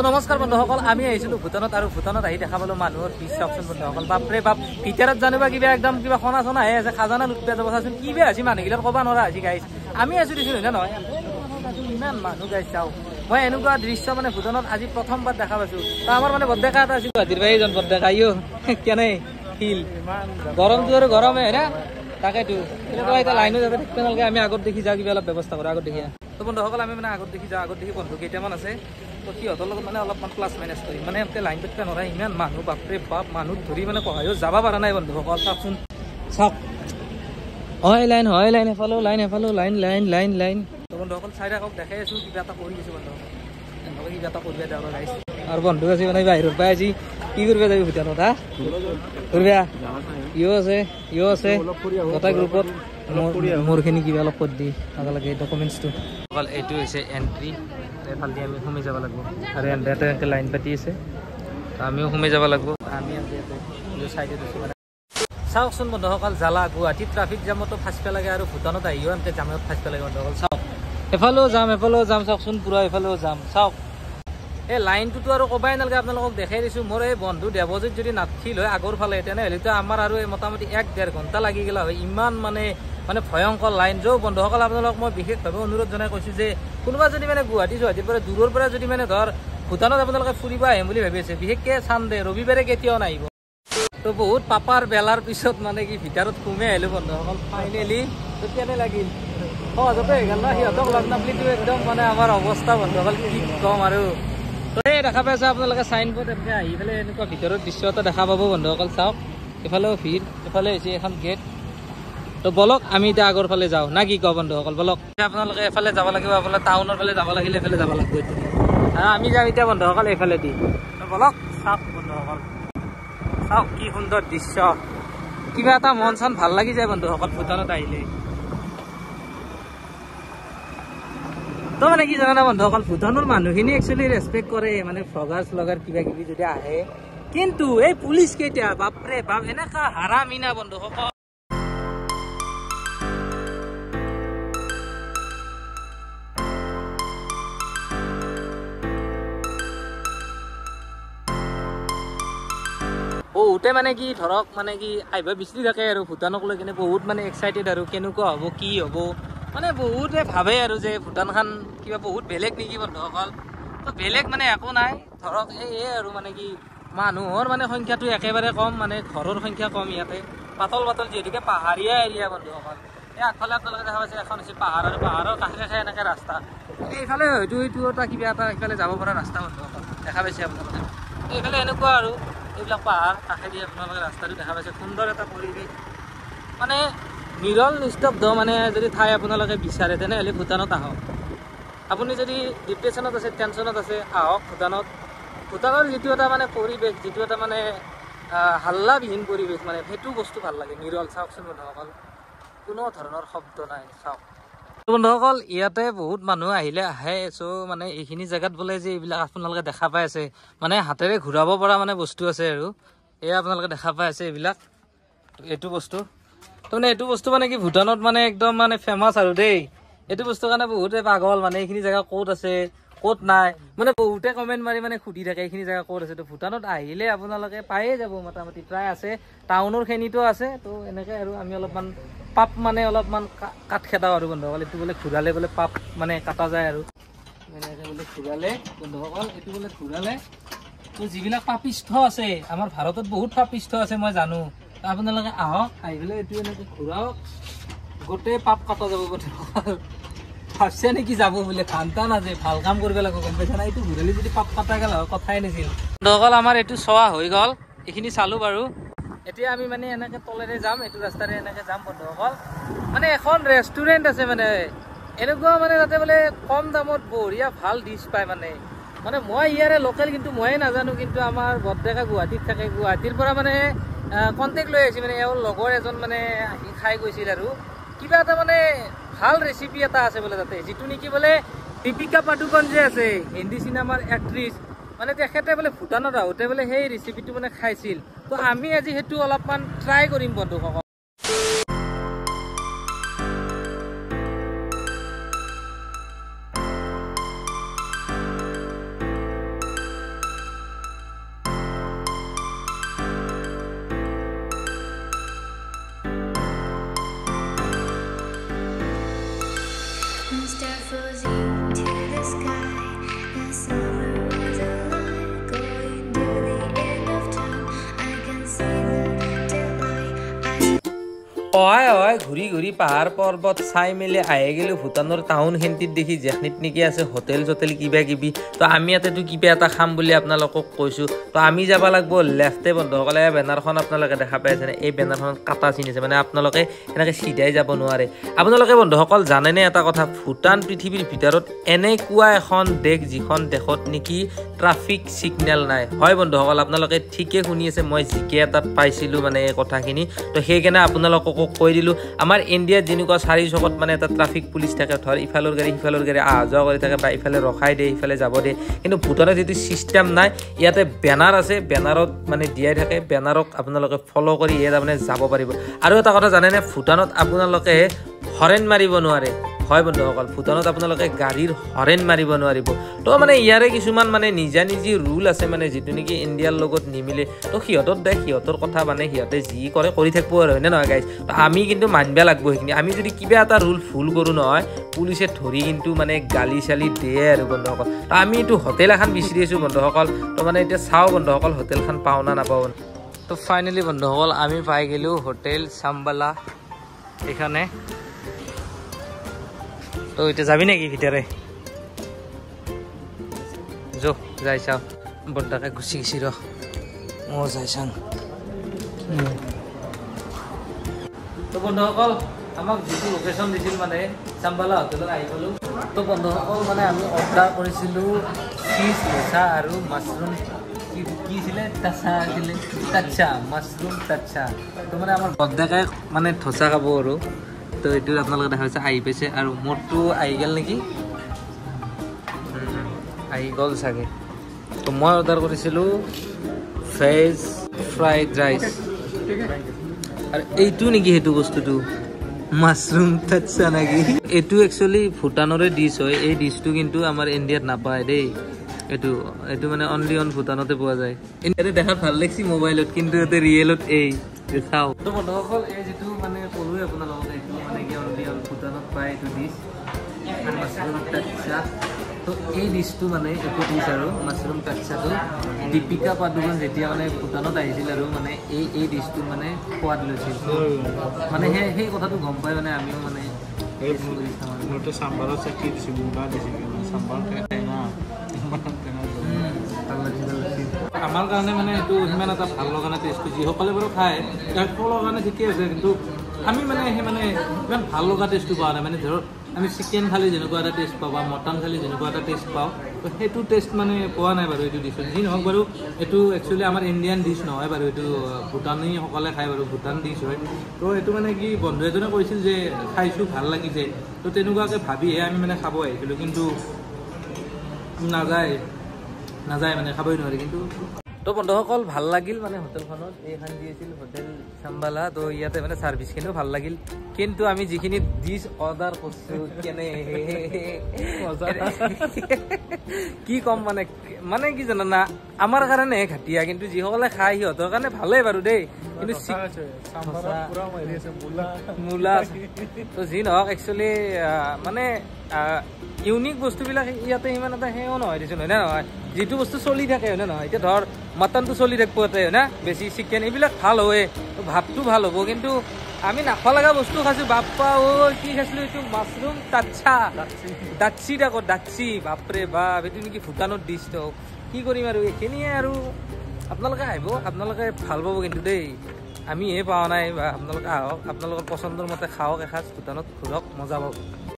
নমস্কাৰ বন্ধুসকল, আমি আহিছিলোঁ ভূটানত আৰু ভূটানত আহি দেখা পালোঁ মানুহৰ ভিৰ চাওকচোন বন্ধুসকল। বাপৰে বাপ, ভিতৰত জানিবা কিবা একদম কিবা খনা চনা আহে আছে, খাজানা লুটপাই যাব চাচোন। কিবা আছে মানুহগিলাক ক'ব নোৱাৰা আজি গাইছ। আমি আছোঁ দিছোঁ হয় নহয়, ইমান মানুহ গাইছ চাওঁ। মই এনেকুৱা দৃশ্য মানে ভূটানত আজি প্ৰথমবাৰ দেখা পাইছোঁ। তো আমাৰ মানে বৰডেকা এটা আছিল, গুৱাহাটীৰ পৰা এইজন বৰডেকা ইও কেনে শিল গৰমটো আৰু গৰমে হয় না। তাকেতো এনেকুৱা এতিয়া লাইনো যাতে ঠিক নালাগে, আমি আগত দেখি যাওঁ, কিবা অলপ ব্যৱস্থা কৰোঁ আগত দেখি। তো বন্ধুসকল আমি মানে আগত দেখি যাওঁ, আগত দেখি বন্ধু কেইটামান আছে। তো সিহঁতৰ লগত মানে অলপমান প্লাছ মাইনাছ কৰিম, মানে এনেকৈ লাইন পাতিব নোৱাৰে, ইমান মানুহ বাপৰে বাপ। মানুহ ধৰি মানে সহায়ো যাব পৰা নাই বন্ধুসকল। চাওকচোন চাওক, হয় লাইন হয় লাইন, এফালেও লাইন এফালেও লাইন লাইন লাইন লাইন। তো বন্ধুসকল চাই থাকক, দেখাই আছোঁ কিবা এটা কৰি দিছোঁ বন্ধুসকল। এনেকৈ কিবা এটা কৰিব দেওয়া গাইছে। আৰু বন্ধু আছে মানে বাহিৰৰ পৰা আজি কি কৰিব যাবি ভূটানত? হা কৰিবা ইও আছে গোটেই গ্ৰুপত। মোৰখিনি কিবা অলপ কৰি দি লাগে ডকুমেণ্টছটো। অকল এইটো হৈছে এণ্ট্ৰি, এইফালেদি আমি সোমাই যাব লাগিব। আৰু ইয়াতে এনেকৈ লাইন পাতি আছে, আমিও সোমাই যাব লাগিব। আমি চাইডে দিছোঁ মানে চাওকচোন বন্ধুসকল, জ্বালা গুৱাহাটীত ট্ৰাফিক জামতো ফাঁচিব লাগে আৰু ভূটানত আহিও এনেকৈ জামত ফাঁচিব লাগে বন্ধুসকল। চাওক এফালেও যাম চাওকচোন, পূৰা এফালেও যাম। চাওক এই লাইনটোতো আৰু ক'বাই নালাগে, আপোনালোকক দেখাই দিছোঁ। মোৰ এই বন্ধু দেৱজিত যদি নাথিল হয় আগৰ ফালে, তেনেহ'লেতো আমাৰ আৰু মোটামুটি 1-1.5 ঘণ্টা লাগি গ'লা হয়। ইমান মানে ভয়ংকৰ লাইন। যৌ বন্ধুসকল আপোনালোকক মই বিশেষভাৱে অনুৰোধ জনাই কৈছোঁ যে কোনোবা যদি মানে গুৱাহাটীৰ পৰা দূৰৰ পৰা যদি মানে ধৰ ভূটানত আপোনালোকে ফুৰিব আহিম বুলি ভাবি আছে, বিশেষকৈ চানডে ৰবিবাৰে কেতিয়াও নাহিব। তো বহুত পাপাৰ বেলাৰ পিছত মানে কি ভিতৰত সোমাই আহিলোঁ বন্ধুসকল ফাইনেলি। তো কেনে লাগিল? সহজতে হৈ গ'ল ন, সিহঁতক লগ নাপালিতো একদম মানে আমাৰ অৱস্থা বন্ধুসকল কি ক'ম আৰু। তো এই দেখা পাইছে আপোনালোকে চাইনবোৰ্ড, এনেকৈ আহি পেলাই এনেকুৱা ভিতৰৰ দৃশ্য এটা দেখা পাব বন্ধুসকল। চাওক এফালেও ভিৰ, এফালে হৈছে এখন গেট। তো বলক আমি এতিয়া আগৰ ফালে যাওঁ না কি কওঁ বন্ধুসকল? বলক আপোনালোকে এফালে যাব লাগিব, আপোনাৰ টাউনৰ ফালে যাব লাগিলে এফালে যাব লাগিব। আমি যাম এতিয়া বন্ধুসকল এইফালে দি। তো বলক চাওক বন্ধুসকল, চাওক কি সুন্দৰ দৃশ্য, কিবা এটা মন চন ভাল লাগি যায় বন্ধুসকল ভূটানত আহিলে। তো মানে কি জানা বন্ধুসকল, ভূটানৰ মানুহখিনি একচুৱেলি ৰেচপেক্ট কৰে, মানে ভ্লগাৰ শ্লগাৰ কিবা কিবি যদি আহে। কিন্তু এই পুলিচ কেইটা বাপৰে বাপ এনেকা হাৰামিনা বন্ধুসকল। বহুতে মানে কি ধৰক মানে কি আহিব বিচাৰি থাকে আৰু ভূটানক লৈ কিনে বহুত মানে এক্সাইটেড আৰু কেনেকুৱা হ'ব কি হ'ব, মানে বহুতে ভাবে আৰু যে ভূটানখন কিবা বহুত বেলেগ নেকি বন্ধুসকল। তো বেলেগ মানে একো নাই, ধৰক এই আৰু মানে কি মানুহৰ মানে সংখ্যাটো একেবাৰে কম, মানে ঘৰৰ সংখ্যা কম ইয়াতে। পাতল যিহেতুকে পাহাৰীয়া এৰিয়া বন্ধুসকল। এই আগফালে আপোনালোকে দেখা পাইছে এখন হৈছে পাহাৰ, আৰু পাহাৰৰ কাষে কাষে এনেকৈ ৰাস্তা। এইফালে হয়তো এইটো এটা কিবা এটা এইফালে যাব পৰা ৰাস্তা বন্ধুসকল, দেখা পাইছে আপোনালোকে। এইফালে এনেকুৱা আৰু এইবিলাক পাহাৰ কাষেদি আপোনালোকে ৰাস্তাটো দেখা পাইছে। সুন্দৰ এটা পৰিৱেশ, মানে নিৰল নিস্তব্ধ মানে যদি ঠাই আপোনালোকে বিচাৰে তেনেহ'লে ভূটানত আহক। আপুনি যদি ডিপ্ৰেশ্যনত আছে, টেনশ্যনত আছে, আহক ভূটানত। ভূটানৰ যিটো এটা মানে পৰিৱেশ, যিটো এটা মানে হাল্লাবিহীন পৰিৱেশ, মানে সেইটো বস্তু ভাল লাগে, নিৰল। চাওকচোন বন্ধুসকল, কোনো ধৰণৰ শব্দ নাই। চাওক বন্ধুসকল, ইয়াতে বহুত মানুহ আহিলে আহে। চ' মানে এইখিনি জেগাত বোলে যে এইবিলাক আপোনালোকে দেখা পাই আছে, মানে হাতেৰে ঘূৰাব পৰা মানে বস্তু আছে আৰু এয়া আপোনালোকে দেখা পাই আছে এইবিলাক, এইটো বস্তু। তো মানে এইটো বস্তু মানে কি ভূটানত মানে একদম মানে ফেমাছ আৰু দেই। এইটো বস্তুৰ কাৰণে বহুতে পাগল, মানে এইখিনি জেগা ক'ত আছে ক'ত নাই, মানে বহুতে কমেণ্ট মাৰি মানে সুধি থাকে এইখিনি জেগা ক'ত আছে। তো ভূটানত আহিলে আপোনালোকে পায়ে যাব, মোটামুটি প্ৰায় আছে, টাউনৰ খিনিতো আছে। তো এনেকৈ আৰু আমি অলপমান পাপ মানে অলপমান কাঠ খেদাওঁ আৰু বন্ধুসকল। এইটো বোলে ঘূৰালে বোলে পাপ মানে কাটা যায় আৰু এনেকৈ বোলে ঘূৰালে বন্ধুসকল, এইটো বোলে ঘূৰালে। তো যিবিলাক পাপিষ্ঠ আছে, আমাৰ ভাৰতত বহুত পাপিষ্ঠ আছে মই জানো। আপোনালোকে আহক, আহি পেলাই এইটো এনেকৈ ঘূৰাওক, গোটেই পাপ কটা যাব বন্ধুসকল। ভাবছে নেকি যাব বোলে, ঘান্তা নাযায়, ভাল কাম কৰিব লাগিব গম পাইছা না। এইটো ঘূৰালি যদি পাপ কটা গ'ল হয় কথাই নাছিল বন্ধুসকল। আমাৰ এইটো চোৱা হৈ গ'ল, এইখিনি চালোঁ বাৰু। এতিয়া আমি মানে এনেকৈ তলেৰে যাম, এইটো ৰাস্তাৰে এনেকৈ যাম বন্ধুসকল। মানে এখন ৰেষ্টুৰেণ্ট আছে, মানে এনেকুৱা মানে তাতে বোলে কম দামত বঢ়িয়া ভাল ডিছ পায়। মানে মই ইয়াৰে লোকেল, কিন্তু ময়ে নাজানো। কিন্তু আমাৰ বৰডেকা গুৱাহাটীত থাকে, গুৱাহাটীৰ পৰা মানে কণ্টেক্ট লৈ আহিছে, মানে এওঁৰ লগৰ এজন মানে আহি খাই গৈছিল আৰু কিবা এটা মানে ভাল ৰেচিপি এটা আছে বোলে তাতে, যিটো নেকি বোলে দীপিকা পাডুকন যে আছে হিন্দী চিনেমাৰ এক্ট্ৰেছ, মানে তেখেতে বোলে ভূটানত আহোঁতে বোলে সেই ৰেচিপিটো মানে খাইছিল। তো আমি আজি সেইটো অলপমান ট্ৰাই কৰিম বন্ধুসকল। অহাই ঘূৰি ঘূৰি পাহাৰ পৰ্বত চাই মেলি আহি গ'লোঁ ভূটানৰ টাউন খেন্তিত দেখি যেখনিত নেকি আছে হোটেল চোটেল কিবা কিবি তো আমি ইয়াতেতো কিবা এটা খাম বুলি আপোনালোকক কৈছোঁ তো আমি যাব লাগিব লেফ্টে বন্ধুসকলে বেনাৰখন আপোনালোকে দেখা পাই আছেনে এই বেনাৰখনত কাটা চিন আছে মানে আপোনালোকে এনেকৈ চিধাই যাব নোৱাৰে আপোনালোকে বন্ধুসকল জানেনে এটা কথা ভূটান পৃথিৱীৰ ভিতৰত এনেকুৱা এখন দেশ যিখন দেশত নেকি ট্ৰাফিক ছিগনেল নাই হয় বন্ধুসকল আপোনালোকে ঠিকে শুনি আছে মই জিকে এটাত পাইছিলোঁ মানে এই কথাখিনি তো সেইকাৰণে আপোনালোকক কৈ দিলোঁ আমাৰ ইণ্ডিয়াত যেনেকুৱা 4 চকত মানে এটা ট্ৰাফিক পুলিচ থাকে ধৰ ইফালৰ গাড়ী সিফালৰ গাড়ী অহা যোৱা কৰি থাকে বা ইফালে ৰখাই দিয়ে ইফালে যাব দিয়ে কিন্তু ভূটানত সেইটো ছিষ্টেম নাই ইয়াতে বেনাৰ আছে বেনাৰত মানে দিয়াই থাকে বেনাৰক আপোনালোকে ফ'ল' কৰি ইয়াত মানে যাব পাৰিব আৰু এটা কথা জানেনে ভূটানত আপোনালোকে হৰেণ মাৰিব নোৱাৰে হয় বন্ধুসকল ভূটানত আপোনালোকে গাড়ীৰ হৰেণ মাৰিব নোৱাৰিব তো মানে ইয়াৰে কিছুমান মানে নিজা নিজে ৰুল আছে মানে যিটো নেকি ইণ্ডিয়াৰ লগত নিমিলে তো সিহঁতৰ দেশ সিহঁতৰ কথা মানে সিহঁতে যি কৰে কৰি থাকিব আৰু হয়নে নহয় গাইজ তো আমি কিন্তু মানিব লাগিব সেইখিনি আমি যদি কিবা এটা ৰুল ভুল কৰোঁ নহয় পুলিচে ধৰি কিন্তু মানে গালি চালি দিয়ে আৰু বন্ধুসকল তো আমি এইটো হোটেল এখন বিচাৰি আছোঁ বন্ধুসকল তো মানে এতিয়া চাওঁ বন্ধুসকল হোটেলখন পাওঁ না নাপাওঁ তো ফাইনেলি বন্ধুসকল আমি পাই গ'লোঁ হোটেল চাম্বালা এখানে তো এটা যাবি নাকি ভিতরে যাই চাও বড়টাকে গুছি গেছি যাই চাং তো বন্ধুসকল আমাক যিটো লোকেশ্যন দিছিল মানে চাম্বালা হোটেলত আহি গ'লো তো বন্ধুসকল মানে আমি অৰ্ডাৰ কৰিছিলোঁ ফিছ লেচা আৰু মাছৰুম কি আছিলে টাচ্ছা মাছৰুম টাচ্ছা তো মানে আমাৰ বৰ্দাকে মানে ধচা খাব আৰু তো এইটো আপোনালোকে দেখা পাইছে আহি পাইছে আৰু মোৰটো আহি গ'ল নেকি আহি গ'ল চাগে তো মই অৰ্ডাৰ কৰিছিলোঁ ভেজ ফ্ৰাইড ৰাইচ আৰু এইটো নেকি সেইটো বস্তুটো মাছৰুম টাচ্ছা নেকি এইটো একচুৱেলি ভূটানৰে ডিছ হয় এই ডিছটো কিন্তু আমাৰ ইণ্ডিয়াত নাপায় দেই এইটো মানে অনলি অন ভূটানতে পোৱা যায় ইয়াতে দেখাত ভাল লাগিছে মোবাইলত কিন্তু ইয়াতে ৰিয়েলত এই চাওঁ তো বন্ধুসকল এই যিটো মানে ক'লোৱে আপোনালোকক এইটো মানে কি অনলি অন ভূটানত পায় এইটো ডিছ মাছৰুম টাচ্ছা তো এই ডিছটো মানে এইটো ডিছ আৰু মাছৰুম টাচ্ছাটো দীপিকা পাডুকন যেতিয়া মানে ভূটানত আহিছিল আৰু মানে এই ডিছটো মানে সোৱাদ লৈছিল মানে সেই কথাটো গম পাই মানে আমিও মানে চাম্বাৰৰ চাকি দিছোঁ মুগা দিছিল চাম্বাৰ টেঙা আমাৰ কাৰণে মানে এইটো সিমান এটা ভাল লগা নাই টেষ্টটো যিসকলে বাৰু খায় তেওঁলোকৰ কাৰণে ঠিকেই আছে কিন্তু আমি মানে সেই মানে ইমান ভাল লগা টেষ্টটো পোৱা নাই মানে ধৰক আমি চিকেন খালে যেনেকুৱা এটা টেষ্ট পাওঁ বা মটন খালে যেনেকুৱা এটা টেষ্ট পাওঁ তো সেইটো টেষ্ট মানে পোৱা নাই বাৰু এইটো ডিছত যি নহওক বাৰু এইটো একচুৱেলি আমাৰ ইণ্ডিয়ান ডিছ নহয় বাৰু এইটো ভূটানীসকলে খায় বাৰু ভূটান ডিছ হয় তো এইটো মানে কি বন্ধু এজনে কৈছিল যে খাইছোঁ ভাল লাগিছে তো তেনেকুৱাকৈ ভাবিহে আমি মানে খাব আহিছিলোঁ কিন্তু নাযায় মানে খাবই নোৱাৰি কিন্তু তো বন্ধুসকল ভাল লাগিল মানে হোটেলখনত এইখন যি আছিল হোটেল চাম্বালা তো ইয়াতে মানে ছাৰ্ভিচখিনিও ভাল লাগিল কিন্তু আমি যিখিনি ডিছ অৰ্ডাৰ কৰিছোঁ কেনে কি ক'ম মানে কি জানা আমাৰ কাৰণে ঘাটিয়া কিন্তু যিসকলে খায় সিহঁতৰ কাৰণে ভালেই বাৰু দেই কিন্তু মূলা তো যি নহওক একচুৱেলি মানে ইউনিক বস্তুবিলাক ইয়াতে ইমান এটা সেও নহয় দেচোন হয় নে নহয় যিটো বস্তু চলি থাকে হয় নে নহয় এতিয়া ধৰ মটনটো চলি থাকিব ইয়াতে হয় না বেছি চিকেন এইবিলাক ভাল হয় ভাতটো ভাল হ'ব কিন্তু আমি নাখোৱা লগা বস্তু খাইছোঁ বাপ্পা কি খাইছিলোঁ এইটো মাছৰুম টাচ্ছা ডাচ্ছি আকৌ ডাচ্ছি বাপৰে বাপ এইটো নেকি ভূটানত ডিছটো কি কৰিম আৰু এইখিনিয়ে আৰু আপোনালোকে আহিব আপোনালোকে ভাল পাব কিন্তু দেই আমিহে পোৱা নাই বা আপোনালোকে আহক আপোনালোকৰ পচন্দৰ মতে খাওক এসাঁজ ভূটানত ঘূৰক মজা পাব